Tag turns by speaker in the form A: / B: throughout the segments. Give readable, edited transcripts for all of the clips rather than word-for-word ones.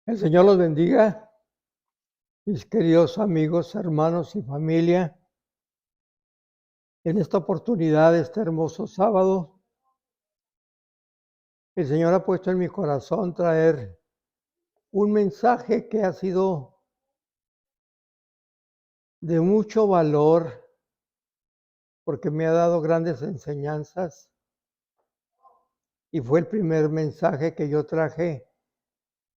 A: El Señor los bendiga, mis queridos amigos, hermanos y familia. En esta oportunidad, este hermoso sábado, el Señor ha puesto en mi corazón traer un mensaje que ha sido de mucho valor porque me ha dado grandes enseñanzas y fue el primer mensaje que yo traje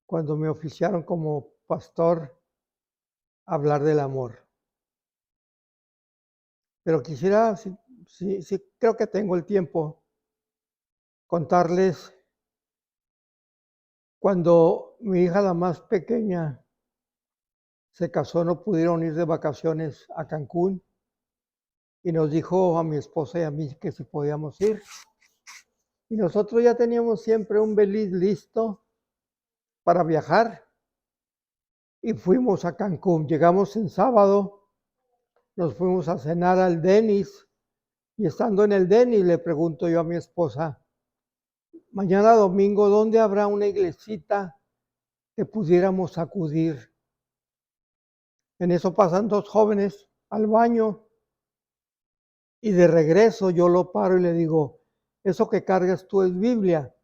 A: cuando me oficiaron como pastor, hablar del amor. Pero quisiera, si creo que tengo el tiempo, contarles cuando mi hija, la más pequeña, se casó, no pudieron ir de vacaciones a Cancún y nos dijo a mi esposa y a mí que si podíamos ir. Y nosotros ya teníamos siempre un beliz listo para viajar y fuimos a Cancún. Llegamos en sábado, nos fuimos a cenar al Denny's y estando en el Denny's le pregunto yo a mi esposa, mañana domingo, ¿dónde habrá una iglesita que pudiéramos acudir? En eso pasan dos jóvenes al baño y de regreso yo lo paro y le digo, ¿eso que cargas tú es Biblia?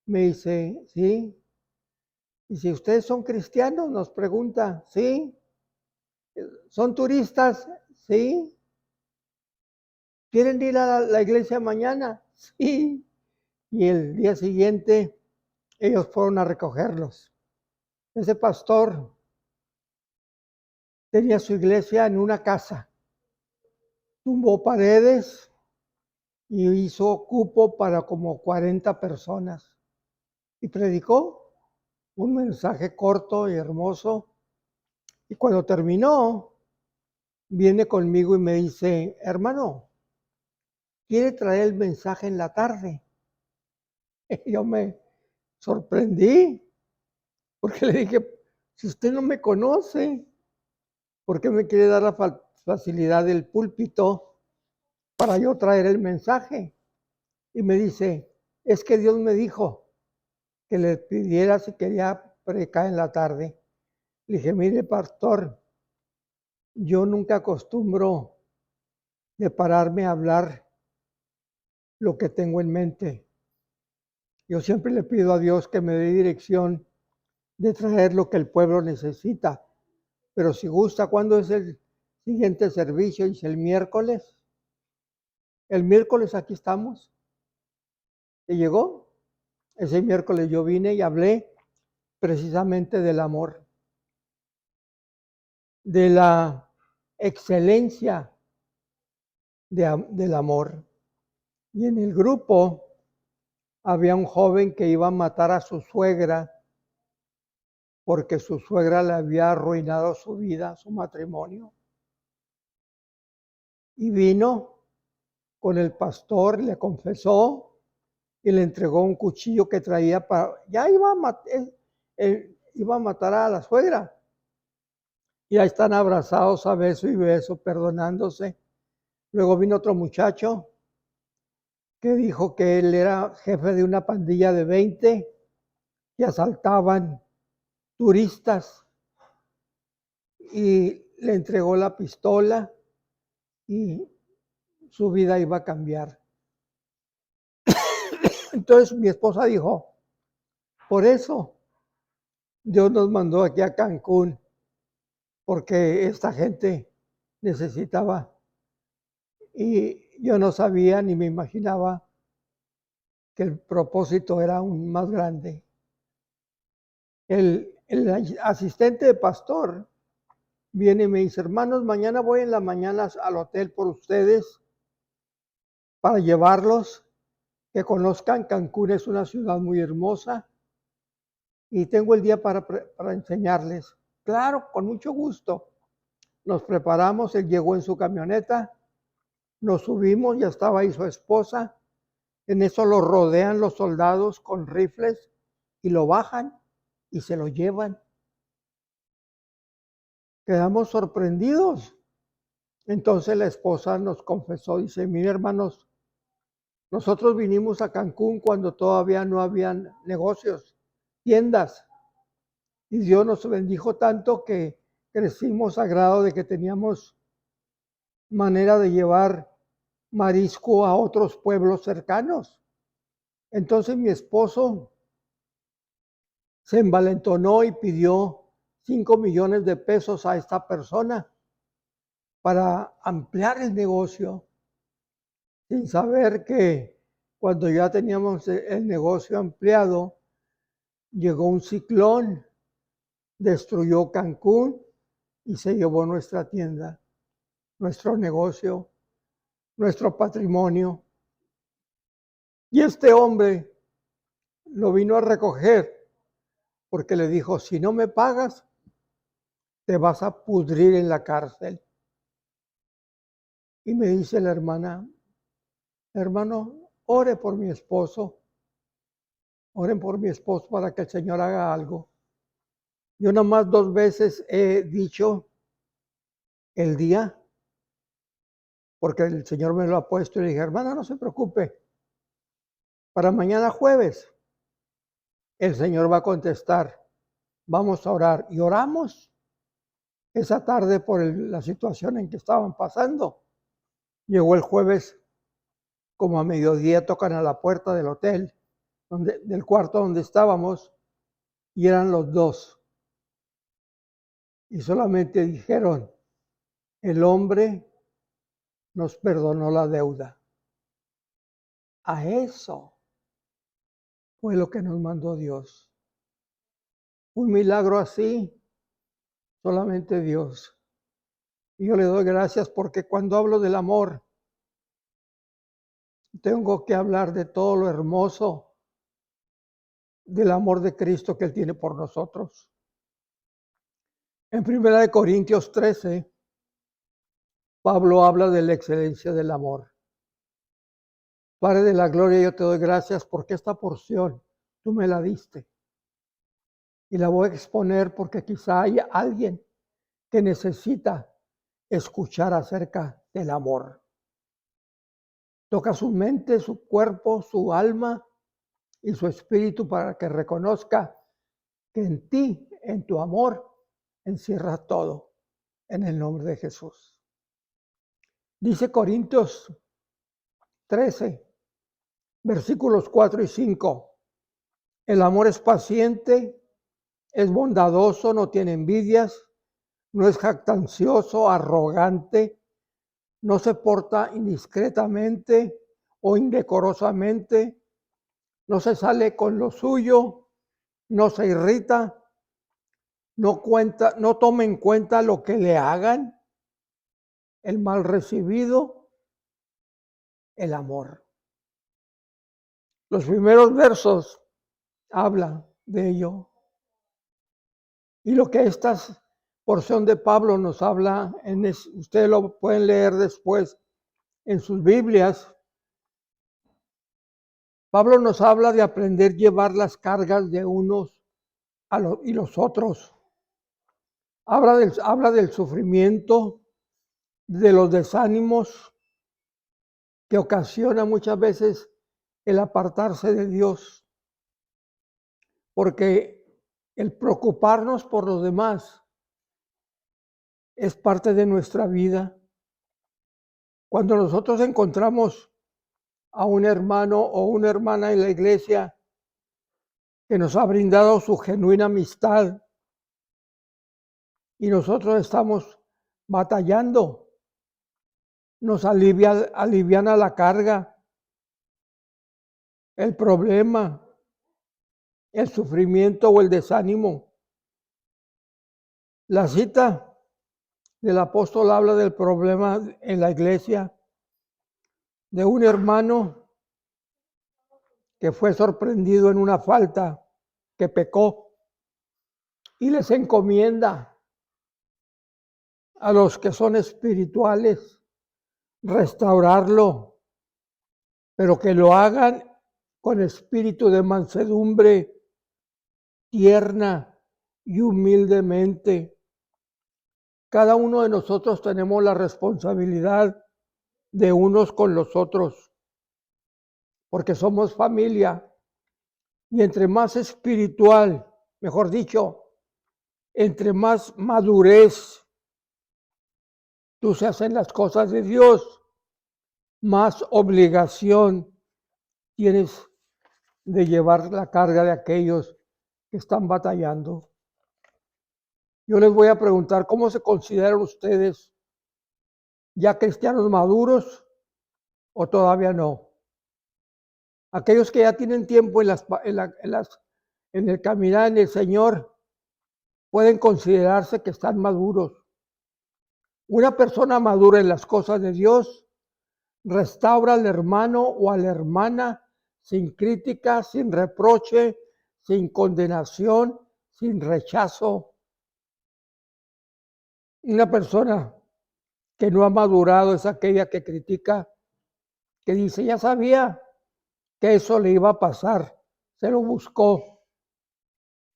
A: Me dice, sí. Y si ustedes son cristianos, nos pregunta, sí. ¿Son turistas? Sí. ¿Quieren ir a la iglesia mañana? Sí. Y el día siguiente ellos fueron a recogerlos. Ese pastor tenía su iglesia en una casa. Tumbó paredes y hizo cupo para como 40 personas. Y predicó un mensaje corto y hermoso. Y cuando terminó, viene conmigo y me dice, hermano, ¿quiere traer el mensaje en la tarde? Y yo me sorprendí, porque le dije, si usted no me conoce, ¿por qué me quiere dar la facilidad del púlpito para yo traer el mensaje? Y me dice, es que Dios me dijo que le pidiera si quería predicar en la tarde. Le dije, mire, pastor, yo nunca acostumbro de pararme a hablar lo que tengo en mente. Yo siempre le pido a Dios que me dé dirección de traer lo que el pueblo necesita. Pero si gusta, ¿cuándo es el siguiente servicio? Dice el miércoles. El miércoles aquí estamos. ¿Y llegó? Ese miércoles yo vine y hablé precisamente del amor, de la excelencia del amor. Y en el grupo había un joven que iba a matar a su suegra porque su suegra le había arruinado su vida, su matrimonio. Y vino con el pastor, le confesó y le entregó un cuchillo que traía para... Ya iba a matar a la suegra. Y ahí están abrazados a beso y beso, perdonándose. Luego vino otro muchacho que dijo que él era jefe de una pandilla de 20 que asaltaban turistas y le entregó la pistola y su vida iba a cambiar. Entonces mi esposa dijo, por eso Dios nos mandó aquí a Cancún, porque esta gente necesitaba. Y yo no sabía ni me imaginaba que el propósito era aún más grande. El asistente de pastor viene y me dice, hermanos, mañana voy en la mañana al hotel por ustedes para llevarlos, que conozcan Cancún, es una ciudad muy hermosa y tengo el día para enseñarles. Claro, con mucho gusto. Nos preparamos, él llegó en su camioneta, nos subimos, ya estaba ahí su esposa, en eso lo rodean los soldados con rifles y lo bajan y se lo llevan. Quedamos sorprendidos. Entonces la esposa nos confesó, dice, mire hermanos, nosotros vinimos a Cancún cuando todavía no habían negocios, tiendas. Y Dios nos bendijo tanto que crecimos a grado de que teníamos manera de llevar marisco a otros pueblos cercanos. Entonces mi esposo se envalentonó y pidió 5 millones de pesos a esta persona para ampliar el negocio, sin saber que cuando ya teníamos el negocio ampliado, llegó un ciclón, destruyó Cancún y se llevó nuestra tienda, nuestro negocio, nuestro patrimonio. Y este hombre lo vino a recoger porque le dijo, si no me pagas, te vas a pudrir en la cárcel. Y me dice la hermana, hermano, ore por mi esposo. Oren por mi esposo para que el Señor haga algo. Yo nomás 2 veces he dicho el día, porque el Señor me lo ha puesto y le dije, hermana, no se preocupe. Para mañana jueves, el Señor va a contestar. Vamos a orar. Y oramos esa tarde por la situación en que estaban pasando. Llegó el jueves, como a mediodía, tocan a la puerta del hotel, del cuarto donde estábamos, y eran los dos. Y solamente dijeron, el hombre nos perdonó la deuda. A eso fue lo que nos mandó Dios. Un milagro así, solamente Dios. Y yo le doy gracias porque cuando hablo del amor, tengo que hablar de todo lo hermoso del amor de Cristo que Él tiene por nosotros. En 1 Corintios 13, Pablo habla de la excelencia del amor. Padre de la gloria, yo te doy gracias porque esta porción tú me la diste. Y la voy a exponer porque quizá haya alguien que necesita escuchar acerca del amor. Toca su mente, su cuerpo, su alma y su espíritu para que reconozca que en ti, en tu amor, encierra todo. En el nombre de Jesús. Dice Corintios 13, versículos 4 y 5. El amor es paciente, es bondadoso, no tiene envidias, no es jactancioso, arrogante, no se porta indiscretamente o indecorosamente, no se sale con lo suyo, no se irrita, no toma en cuenta lo que le hagan, el mal recibido, el amor. Los primeros versos hablan de ello. Y lo que esta porción de Pablo nos habla, ustedes lo pueden leer después en sus Biblias. Pablo nos habla de aprender a llevar las cargas de unos y los otros. Habla del sufrimiento, de los desánimos que ocasiona muchas veces el apartarse de Dios. Porque el preocuparnos por los demás es parte de nuestra vida. Cuando nosotros encontramos a un hermano o una hermana en la iglesia que nos ha brindado su genuina amistad y nosotros estamos batallando, nos aliviana la carga, el problema, el sufrimiento o el desánimo. La cita del apóstol habla del problema en la iglesia de un hermano que fue sorprendido en una falta, que pecó, y les encomienda a los que son espirituales restaurarlo, pero que lo hagan con espíritu de mansedumbre, tierna y humildemente. Cada uno de nosotros tenemos la responsabilidad de unos con los otros, porque somos familia. Y entre más espiritual, mejor dicho, entre más madurez tú seas en las cosas de Dios, más obligación tienes de llevar la carga de aquellos que están batallando. Yo les voy a preguntar, ¿cómo se consideran ustedes? ¿Ya cristianos maduros o todavía no? Aquellos que ya tienen tiempo en el caminar en el Señor pueden considerarse que están maduros. Una persona madura en las cosas de Dios restaura al hermano o a la hermana sin crítica, sin reproche, sin condenación, sin rechazo. Una persona que no ha madurado es aquella que critica, que dice, ya sabía que eso le iba a pasar, se lo buscó.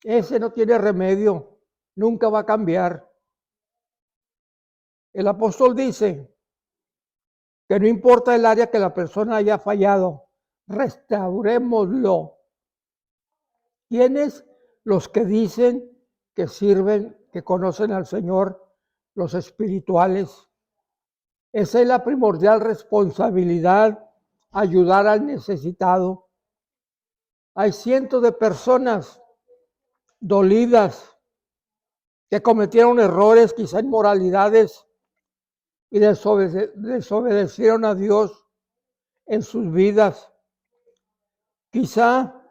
A: Ese no tiene remedio, nunca va a cambiar. El apóstol dice que no importa el área que la persona haya fallado, restaurémoslo. ¿Quiénes? Los que dicen que sirven, que conocen al Señor, los espirituales. Esa es la primordial responsabilidad, ayudar al necesitado. Hay cientos de personas dolidas que cometieron errores, quizá inmoralidades, y desobedecieron a Dios en sus vidas. Quizá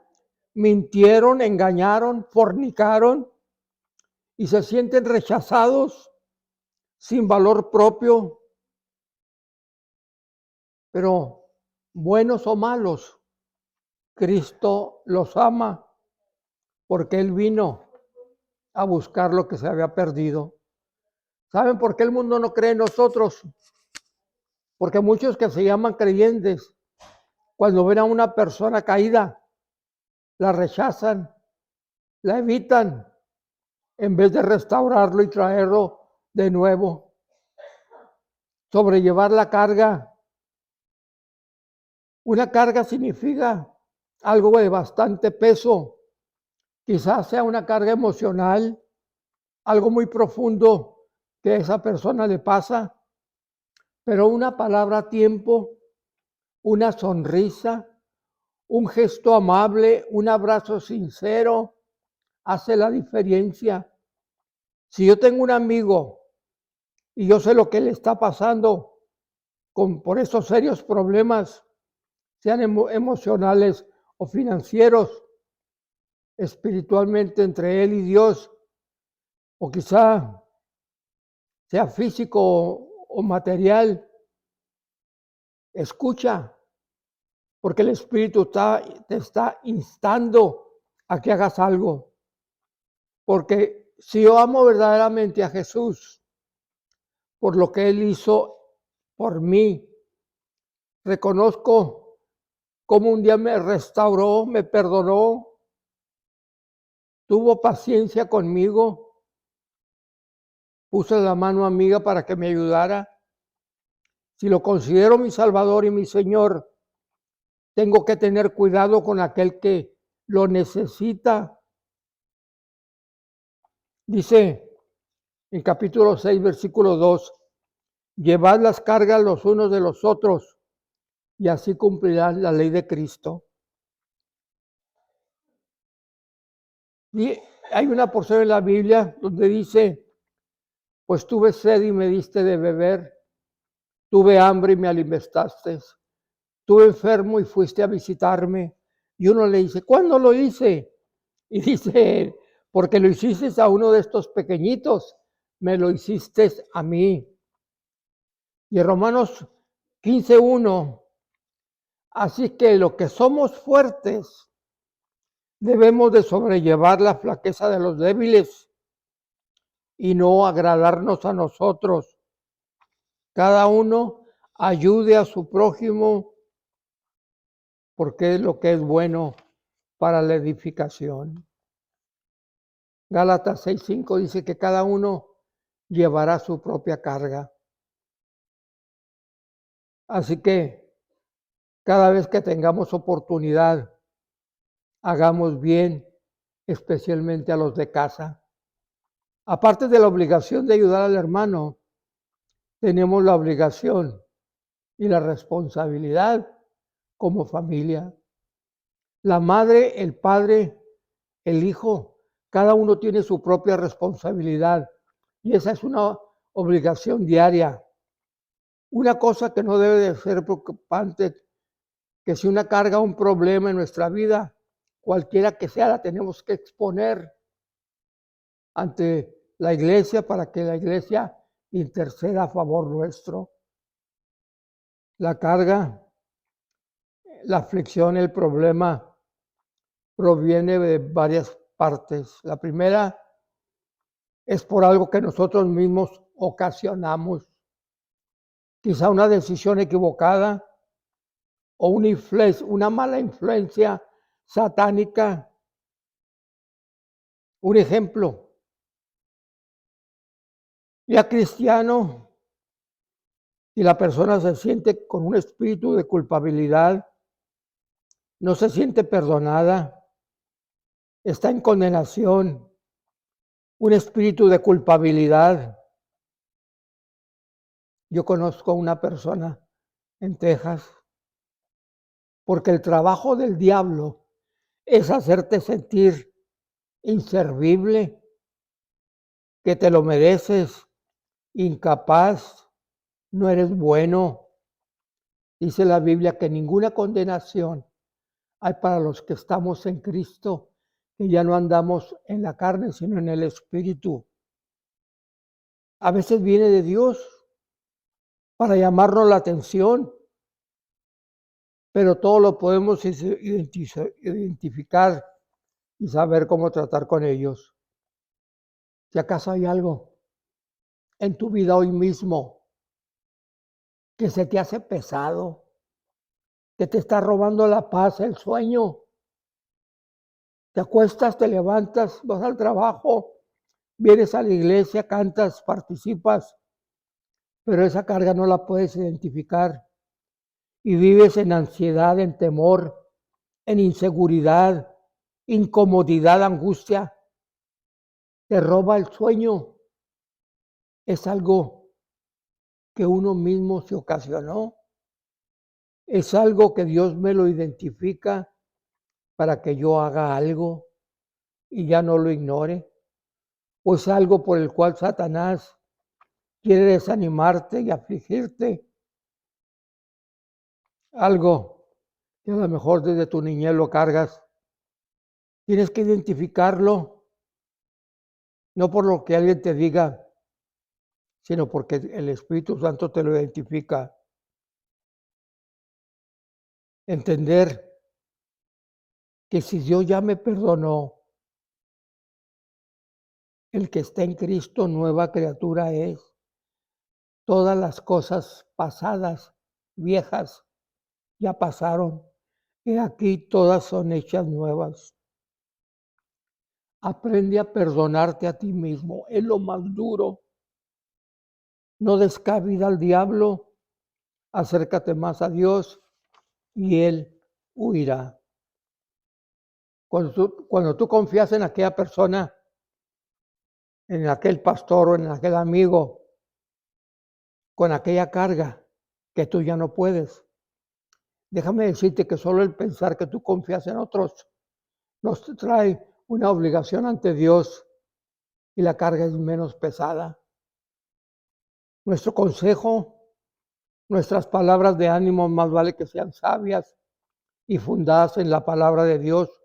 A: mintieron, engañaron, fornicaron y se sienten rechazados, sin valor propio. Pero buenos o malos, Cristo los ama porque Él vino a buscar lo que se había perdido. ¿Saben por qué el mundo no cree en nosotros? Porque muchos que se llaman creyentes, cuando ven a una persona caída, la rechazan, la evitan, en vez de restaurarlo y traerlo de nuevo. Sobrellevar la carga. Una carga significa algo de bastante peso. Quizás sea una carga emocional, algo muy profundo que a esa persona le pasa, pero una palabra a tiempo, una sonrisa, un gesto amable, un abrazo sincero, hace la diferencia. Si yo tengo un amigo y yo sé lo que le está pasando por esos serios problemas, sean emocionales o financieros, espiritualmente entre él y Dios, o quizá sea físico o material, escucha, porque el Espíritu te está instando a que hagas algo. Porque si yo amo verdaderamente a Jesús por lo que Él hizo por mí, reconozco cómo un día me restauró, me perdonó, tuvo paciencia conmigo, puso la mano amiga para que me ayudara. Si lo considero mi Salvador y mi Señor, tengo que tener cuidado con aquel que lo necesita. Dice en capítulo 6, versículo 2, llevad las cargas los unos de los otros y así cumplirán la ley de Cristo. Y hay una porción en la Biblia donde dice, pues tuve sed y me diste de beber, tuve hambre y me alimentaste, estuve enfermo y fuiste a visitarme. Y uno le dice, ¿cuándo lo hice? Y dice, porque lo hiciste a uno de estos pequeñitos, me lo hiciste a mí. Y en Romanos 15:1, así que lo que somos fuertes, debemos de sobrellevar la flaqueza de los débiles y no agradarnos a nosotros. Cada uno ayude a su prójimo porque es lo que es bueno para la edificación. Gálatas 6:5 dice que cada uno llevará su propia carga. Así que cada vez que tengamos oportunidad, hagamos bien, especialmente a los de casa. Aparte de la obligación de ayudar al hermano, tenemos la obligación y la responsabilidad como familia. La madre, el padre, el hijo, cada uno tiene su propia responsabilidad y esa es una obligación diaria. Una cosa que no debe de ser preocupante, que si una carga, un problema en nuestra vida, cualquiera que sea, la tenemos que exponer ante la iglesia para que la iglesia interceda a favor nuestro. La carga, la aflicción, el problema proviene de varias partes. La primera es por algo que nosotros mismos ocasionamos, quizá una decisión equivocada o una mala influencia satánica. Un ejemplo, ya cristiano, y la persona se siente con un espíritu de culpabilidad, no se siente perdonada, está en condenación, un espíritu de culpabilidad. Yo conozco una persona en Texas, porque el trabajo del diablo es hacerte sentir inservible, que te lo mereces, incapaz, no eres bueno. Dice la Biblia que ninguna condenación hay para los que estamos en Cristo, que ya no andamos en la carne, sino en el Espíritu. A veces viene de Dios para llamarnos la atención, pero todo lo podemos identificar y saber cómo tratar con ellos. Si acaso hay algo en tu vida hoy mismo que se te hace pesado, que te está robando la paz, el sueño, te acuestas, te levantas, vas al trabajo, vienes a la iglesia, cantas, participas, pero esa carga no la puedes identificar y vives en ansiedad, en temor, en inseguridad, incomodidad, angustia, te roba el sueño. Es algo que uno mismo se ocasionó, es algo que Dios me lo identifica para que yo haga algo y ya no lo ignore, o es algo por el cual Satanás quiere desanimarte y afligirte, algo que a lo mejor desde tu niñez lo cargas. Tienes que identificarlo, no por lo que alguien te diga, sino porque el Espíritu Santo te lo identifica. Entender que si Dios ya me perdonó, el que está en Cristo nueva criatura es. Todas las cosas pasadas, viejas, ya pasaron, y aquí todas son hechas nuevas. Aprende a perdonarte a ti mismo, es lo más duro. No des cabida al diablo, acércate más a Dios y Él huirá. Cuando tú confías en aquella persona, en aquel pastor o en aquel amigo, con aquella carga que tú ya no puedes, déjame decirte que solo el pensar que tú confías en otros nos trae una obligación ante Dios y la carga es menos pesada. Nuestro consejo, nuestras palabras de ánimo más vale que sean sabias y fundadas en la palabra de Dios,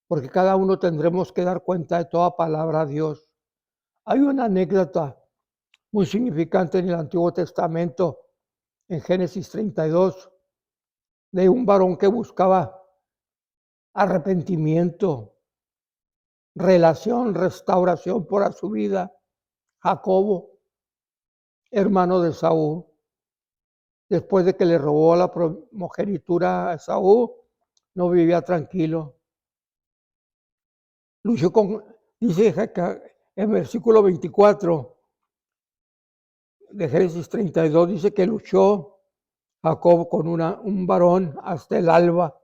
A: porque cada uno tendremos que dar cuenta de toda palabra a Dios. Hay una anécdota muy significante en el Antiguo Testamento, en Génesis 32, de un varón que buscaba arrepentimiento, restauración por su vida, Jacobo, hermano de Saúl. Después de que le robó la primogenitura a Saúl, no vivía tranquilo. Luchó dice en versículo 24 de Génesis 32, dice que luchó Jacob con un varón hasta el alba.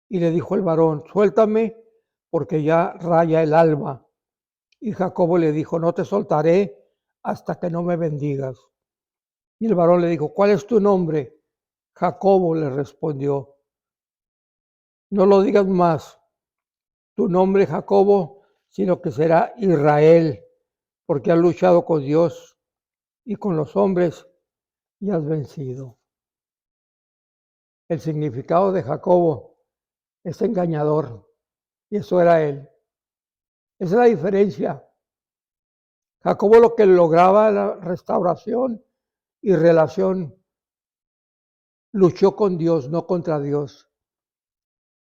A: Y le dijo el varón, suéltame porque ya raya el alba. Y Jacobo le dijo, no te soltaré hasta que no me bendigas. Y el varón le dijo, ¿cuál es tu nombre? Jacobo le respondió, no lo digas más, tu nombre Jacobo, sino que será Israel, porque has luchado con Dios y con los hombres y has vencido. El significado de Jacobo es engañador, y eso era él. Esa es la diferencia. Jacobo lo que lograba la restauración y relación, luchó con Dios, no contra Dios.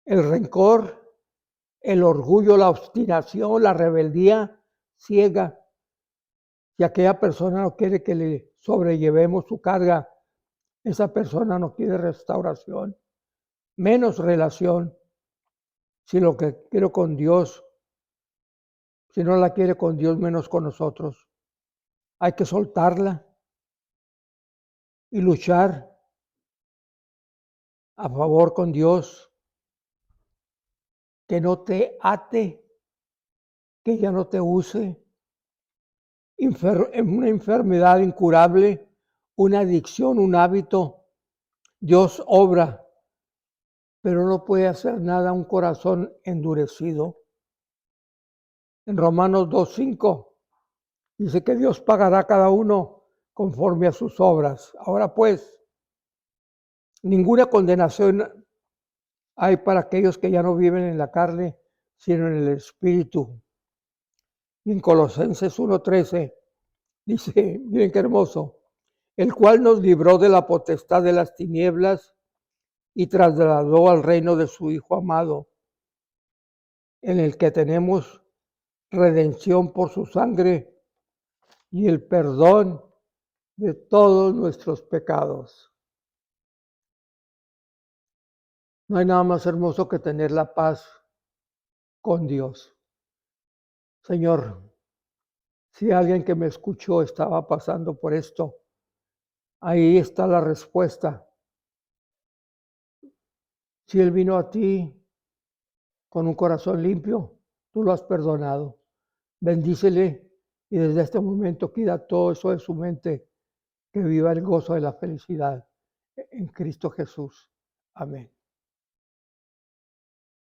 A: El rencor, el orgullo, la obstinación, la rebeldía ciega. Si aquella persona no quiere que le sobrellevemos su carga, esa persona no quiere restauración, menos relación. Si lo que quiero con Dios, si no la quiere con Dios, menos con nosotros. Hay que soltarla y luchar a favor con Dios, que no te ate, que ya no te use. Una enfermedad incurable, una adicción, un hábito. Dios obra, pero no puede hacer nada a un corazón endurecido. En Romanos 2:5 dice que Dios pagará a cada uno conforme a sus obras. Ahora pues, ninguna condenación hay para aquellos que ya no viven en la carne, sino en el Espíritu. Y en Colosenses 1:13 dice, miren qué hermoso, el cual nos libró de la potestad de las tinieblas y trasladó al reino de su Hijo amado, en el que tenemos redención por su sangre y el perdón de todos nuestros pecados. No hay nada más hermoso que tener la paz con Dios. Señor, si alguien que me escuchó estaba pasando por esto, ahí está la respuesta. Si Él vino a ti con un corazón limpio, tú lo has perdonado. Bendícele y desde este momento quita todo eso de su mente, que viva el gozo de la felicidad en Cristo Jesús. Amén.